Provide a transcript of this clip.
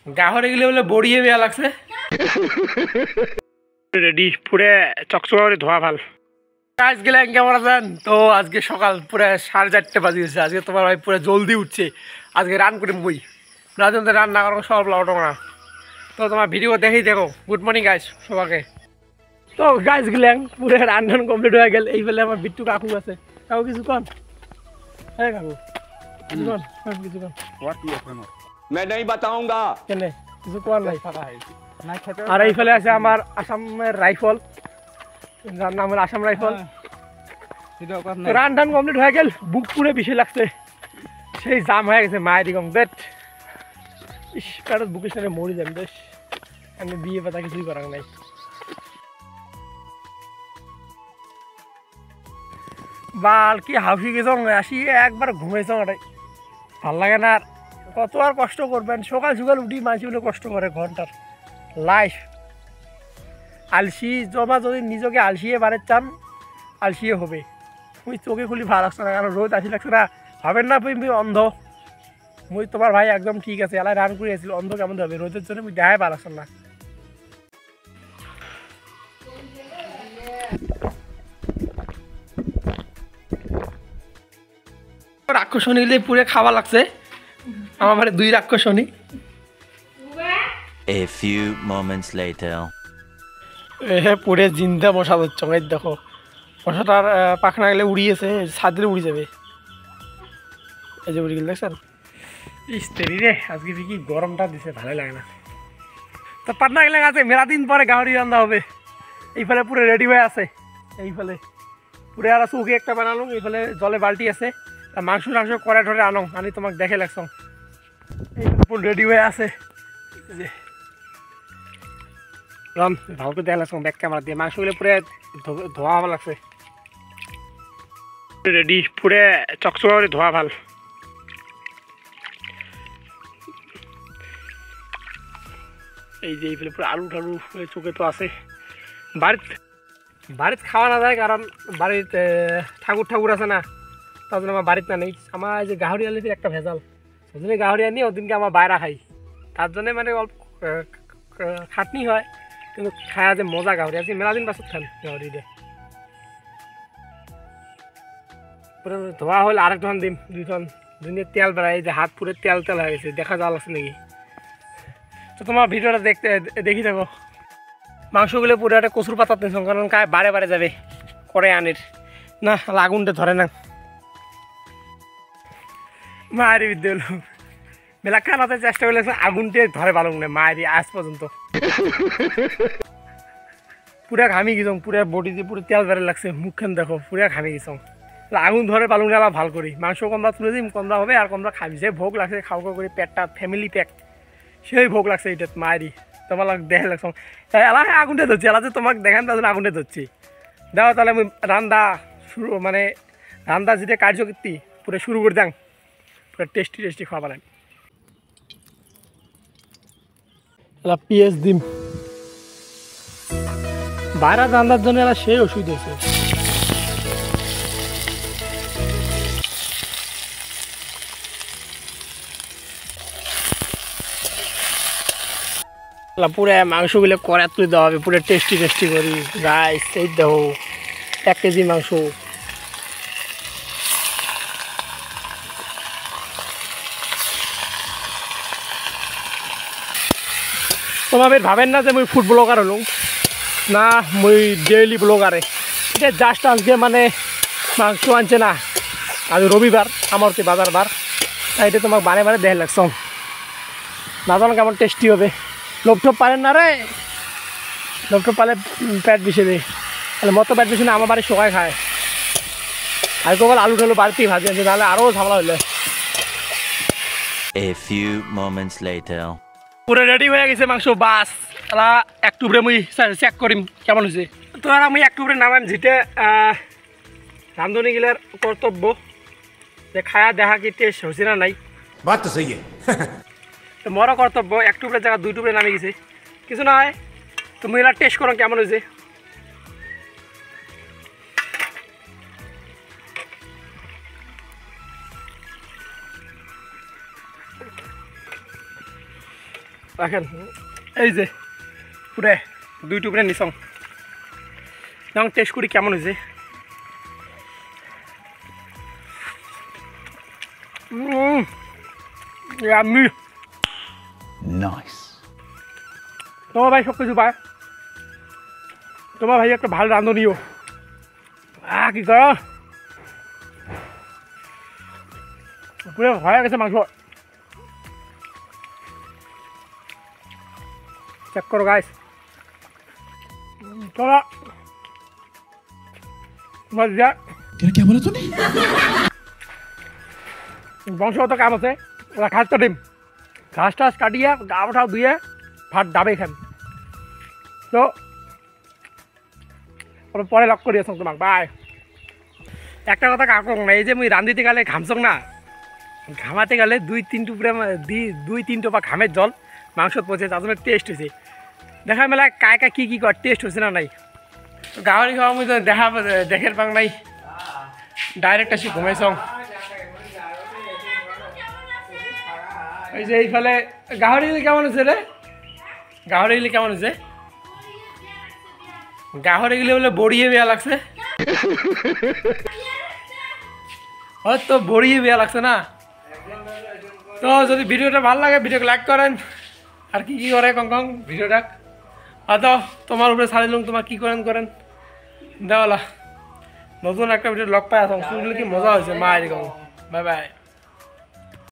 গাহরে গেলে বলে বড়িয়ে বেয়া লাগছে রেডি পুরে চকচকা করে ধোয়া ভাল কাজ গেলে কেমন আছেন তো আজকে সকাল পুরো 4:30 বাজে গেছে আজকে তোমার ভাই পুরো জলদি উঠছে আজকে রান করে বই রাজনতে রান না করার সব লাউটো না তো তোমার ভিডিও দেখেই দেখো গুড মর্নিং গাইস সবাইকে তো গাইস গেলেন পুরো রান্নান কমপ্লিট হয়ে গেল এই ফেলে আমার বিট্টু কাকু আছে কাকু কিছু কন হ্যাঁ কাকু কিছু কন কিছু কন मैं नहीं बताऊंगा কেনে কিছু কন নাই আর এই ফেলে আছে আমার আসামের রাইফল যার নাম হলো আসাম রাইফল রান টান কমপ্লিট হয়ে গেল বুক পুরে বেশি লাগছে সেই জাম হয়ে গেছে মায়ের দিকম দেট ইস কারো বুকের সাথে মরি যান বেশ আমি বিয়ে পাতা কিছুই করার নাই বাল কি হাফি গেছ আসি একবার ঘুমাইছ ওটাই ভাল লাগে না আর কত আর কষ্ট করবেন সকাল সকাল উঠি মানুষগুলো কষ্ট করে ঘন্টার লাইফ আলসি জমা যদি নিজকে আলসিয়ে বাড়ে চান আলসিয়ে হবে মুই চোখে খুলি ভালো লাগছে না কারণ রোদ আসি লাগছে না ভাবেন না মুই অন্ধ মুই তোমার ভাই একদম ঠিক আছে এলাই রান করে আসছিল অন্ধ কেমন হবে রোদের জন্য মুই দেখাই ভালো লাগছে না রাক্ষসনী গেলে পুরে খাওয়া লাগছে আমার বাড়ি 2 রাক্ষসনী A few moments later. পুরে জিন্দা মশা হচ্ছে দেখো মশাটার পাখনা গেলে উড়িয়েছে ছাদে উড়ে যাবে এই যে উড়ে গেল দেখছেন ইস্তেরি রে আজকে কি গরমটা দিছে ভালো লাগে না তো পাটনা গেলে আছে মেলা দিন পরে গাহরি রান্না হবে এই ফলে পুরো রেডি হয়ে আছে এই ফলে পুরে আর চৌকি একটা বানালো এই ফলে জলে বালতি আছে মাংস টাংস করে ধরে আনো আনি তোমাকে দেখে লাগছ এই পুরো রেডি হয়ে আছে যে রাম ভালো করে দেখা লাগছে ব্যাক ক্যামেরা দিয়ে মাংসগুলো পুরো ধোয়া ভালো লাগছে রেডি পুরে চকচকা করে ধোয়া ভাল এই যে এইগুলো পুরো আলু টালু চোখে তো আছে বাড়িতে খাওয়া না যায় কারণ বাড়িতে ঠাকুর আছে না তার জন্য আমার বাড়িতে না নেই আমার যে গাহরি আনলে একটা ভেজাল সেজন্য গাহরি আনি ওদিনকে আমার বাইরে খাই তার জন্যে মানে অল্প খাটনি হয় কিন্তু খায়া যে মজা গাহরি আছে মেলা দিন পাছত খান গাহরি দিয়ে পুরো ধোয়া হলে আরেক ধন দিম 2 টন দুনিয়া তেল বেড়ায় যে হাত পুরো তেল হয়ে গেছে দেখা যাওয়া লাগছে নাকি তো তোমার ভিডিওটা দেখি দেখো মাংসগুলো পুরো একটা কচুর পাতা নিয়েছ কারণ বারে বারে যাবে করে আনির না আগুনটা ধরে না মায়ের বিদ্যে হলো মেলা খানাতে চেষ্টা করলে আগুনটে ধরে ভালো না মায়ের আজ পর্যন্ত পুরা ঘামি গেছং পুরা বডিতে পুরো তেল বেড়ে লাগছে মুখখান দেখো পুরা ঘামি গেছং আগুন ধরে পালুন না ভাল করি মাংস কমরা তুলে দিম কমরা হবে আর কমরা খাবি যে ভোগ লাগছে খাওয়া করে পেটটা ফ্যামিলি প্যাক সেই ভোগ লাগছে এটা মায়েরই তোমার দেখে লাগছ এলাকা আগুনটা ধরছি এলা যে তোমাকে দেখান তার জন্য আগুনটা ধরছি দেখো তাহলে আমি রান্না শুরু মানে রান্না যেটা কার্যকীর্তি পুরো শুরু করে দাং পুরো টেস্টি খাওয়া পারেন পিএস ডিম বাইরে রান্নার জন্য এরা সেই ওষুধ আছে পুরো মাংসগুলো কড়া তুলে দেওয়া হবে পুরো টেস্টি করি রাইস এই দেখো 1 কেজি মাংস তোমাদের ভাবেন না যে মুই ফুড ব্লগার হলো না মুই ডেইলি ব্লগারে এটা জাস্ট আজকে মানে মাংস আনছে না আজ রবিবার আমার তো বাজার বার তাই এটা তোমাকে বারে দেখে লাগছ না জানো কেমন টেস্টি হবে লোকটোপ পারেন না রে লোকটোপ পালে পেট বিষে দেয় তাহলে মতো পেট বিষে না আমার বাড়ি সবাই খায় আর কেবল আলু টালু বাড়তেই ভাজি আনছে তাহলে আরও ঝামেলা হইলে A few moments later. পুরো রেডি হয়ে গেছে মাংস বাস তাহলে একটু উপরে মুই চেক করিম কেমন হয়েছে তো আর আমি একটু উপরে নামাম যেটা রান্ধনি গেলার কর্তব্য যে খায়া দেখা কি টেস্ট হয়েছে না নাই बात तो सही है তো মরও কর্তব্য একটু উপরে জায়গা 2 উপরে নামে গেছে কিছু না হয় তুমি এলা টেস্ট করো কেমন হয়েছে রাখেন এই যে পুরে দুই টুকরে নিছং নাম টেস্ট করি কেমন হয়েছে আমি Nice. তোমার ভাই সব কিছু পায় তোমার ভাই একটা ভালো রাঁধুনিও কি করো পুরো হয়ে গেছে মাংস চেক করো গাইস চলো মজা क्या बोला तूने? বংশ তো কাম আছে ওরা ঘাস কাটিম ঘাস টাস কাটিয়ে গা উঠাও ধুয়ে ভাত ডাবে খান তো পরে লক করি আছো তোমাক বাই একটা কথা কাকো না এই যে মুই রান্ধিতে গেলে ঘামছং না ঘামাতে গেলে দুই তিন টোপা ঘামের জল মাংসত পচে তার জন্য টেস্ট হয়েছে দেখা মেলা কায় কায় কী কর টেস্ট হয়েছে না নাই গাহরি খাওয়া মুই তো দেখের পাং নাই ডাইরেক্ট আসি ঘুমাইছং এই যে এইফালে গাহরি কেমন হয়েছে রে গাহরি কেমন হয়েছে গাহরি গেলে বলে বড়িয়ে বেয়া লাগছে হয়তো বড়িয়ে বেয়া লাগছে না তো যদি ভিডিওটা ভালো লাগে ভিডিওকে লাইক করেন আর কি কি করে কং ভিডিওটা হয়তো তোমার উপরে ছাড়িলাম তোমার কি করেন দেওয়ালা নতুন একটা ভিডিও লগ পাই আসুন শুনলে কি মজা হয়েছে মা এরকম বাই বাই